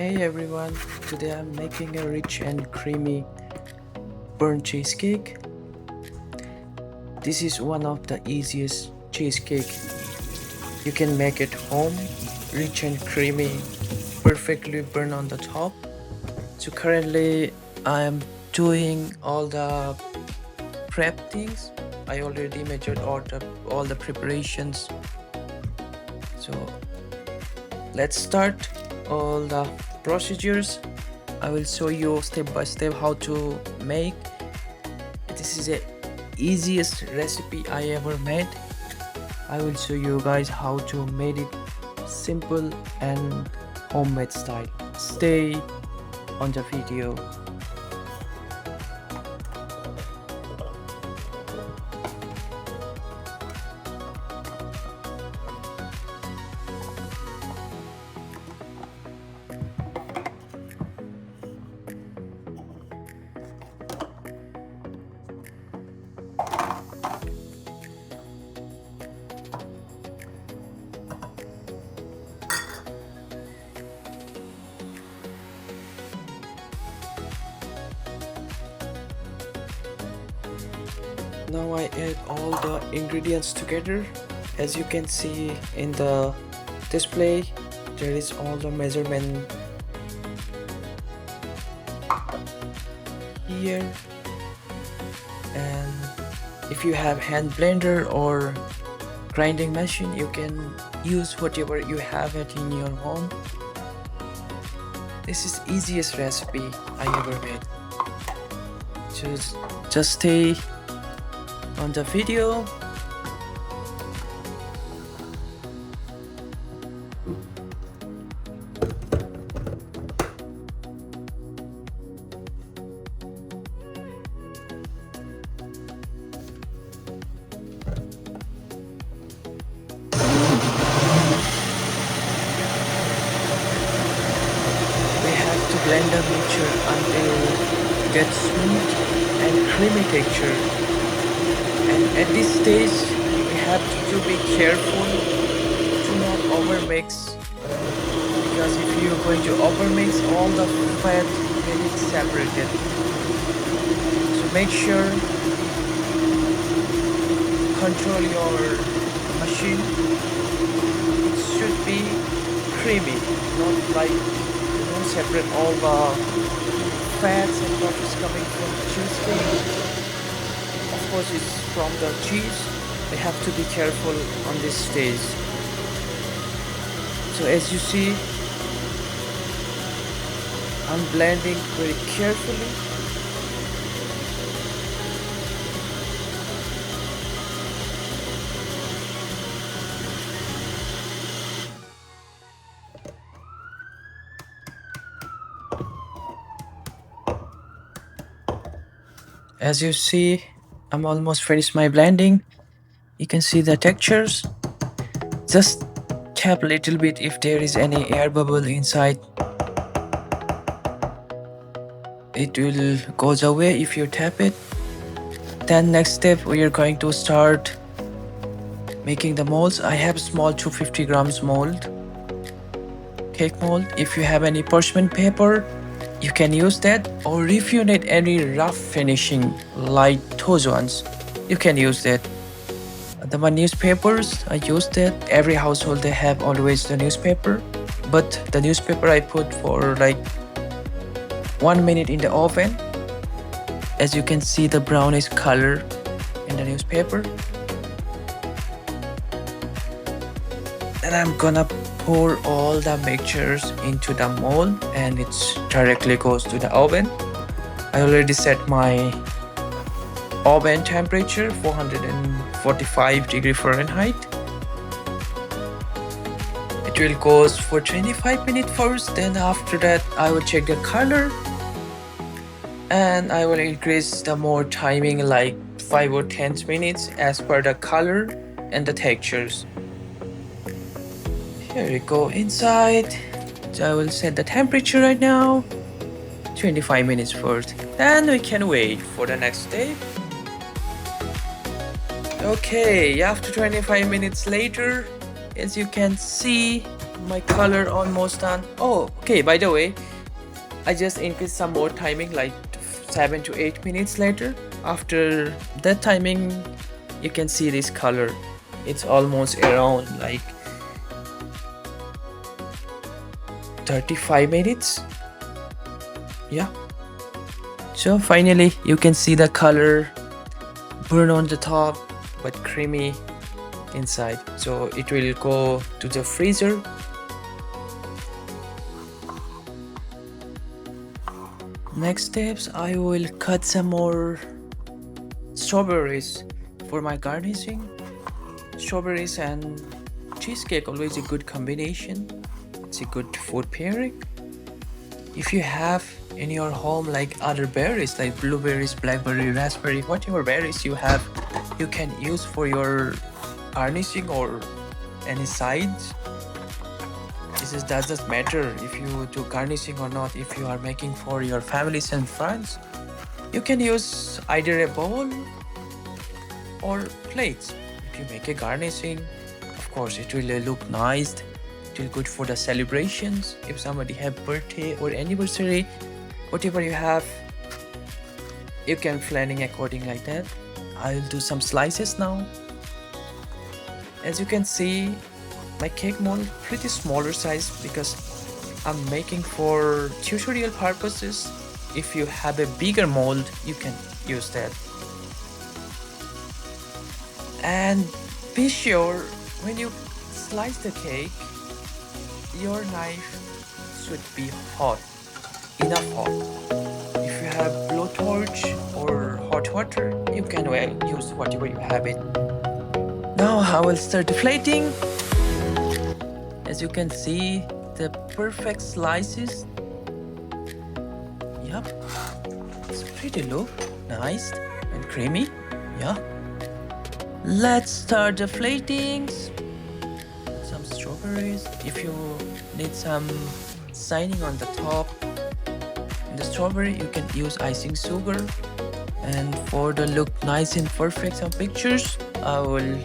Hey everyone, today I'm making a rich and creamy burnt cheesecake. This is one of the easiest cheesecake you can make at home, rich and creamy, perfectly burnt on the top. So currently I am doing all the prep things. I already measured all the preparations. So let's start all the procedures. I will show you step by step how to make. This is the easiest recipe I ever made. I will show you guys how to make it simple and homemade style. Stay on the video. Now I add all the ingredients together. As you can see in the display, there is all the measurement here, and if you have hand blender or grinding machine, you can use whatever you have it in your home. This is easiest recipe I ever made. Just stay on the video. We have to blend the mixture until it gets smooth and creamy texture. And at this stage, we have to be careful to not overmix, because if you're going to overmix, all the fat will get separated. So make sure control your machine. It should be creamy, not like separate all the fats and what is coming from the cheesecake. Of course, it's from the cheese. We have to be careful on this stage. So as you see, I'm blending very carefully. As you see, I'm almost finished my blending. You can see the textures. Just tap a little bit if there is any air bubble inside. It will goes away if you tap it. Then next step, we are going to start making the molds. I have small 250 grams mold, cake mold. If you have any parchment paper, you can use that, or if you need any rough finishing like those ones, you can use that. My newspapers, I use that. Every household they have always the newspaper, but the newspaper I put for like 1 minute in the oven. As you can see, the brownish color in the newspaper. Then I'm gonna pour all the mixtures into the mold, and it directly goes to the oven. I already set my oven temperature 445 degree Fahrenheit. It will go for 25 minutes first. Then after that, I will check the color, and I will increase the more timing like 5 or 10 minutes as per the color and the textures. Here we go inside. So I will set the temperature right now, 25 minutes first. Then we can wait for the next step. Okay, after 25 minutes later, as you can see, My color almost done. Oh, okay, by the way, I just increased some more timing, like 7 to 8 minutes later. After that timing, you can see this color. It's almost around like 35 minutes. Yeah. So finally, you can see the color burn on the top, but creamy inside. So it will go to the freezer. Next steps, I will cut some more strawberries for my garnishing. Strawberries and cheesecake, always a good combination. It's a good food pairing. If you have in your home like other berries like blueberries, blackberry, raspberry, whatever berries you have, you can use for your garnishing or any sides. This doesn't matter if you do garnishing or not. If you are making for your families and friends, you can use either a bowl or plates. If you make a garnishing, of course it will look nice. It will good for the celebrations. If somebody have birthday or anniversary, whatever you have, you can planning according like that. I'll do some slices now. As you can see, my cake mold pretty smaller size because I'm making for tutorial purposes. If you have a bigger mold, you can use that. And be sure when you slice the cake, your knife should be hot, enough hot. If you have blowtorch or hot water, you can well use whatever you have it. Now I will start deflating. As you can see, the perfect slices. Yep, it's pretty look nice and creamy. Yeah. Let's start deflating. Some strawberries. If you need some shining on the top in the strawberry, you can use icing sugar. And for the look nice and perfect some pictures, I will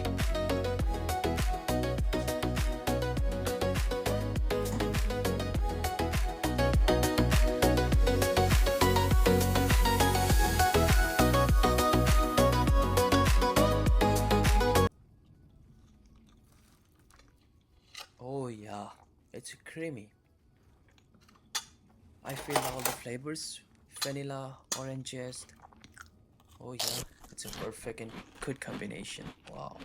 oh yeah, it's creamy. I feel all the flavors, vanilla, orange zest. Oh yeah, it's a perfect and good combination. Wow.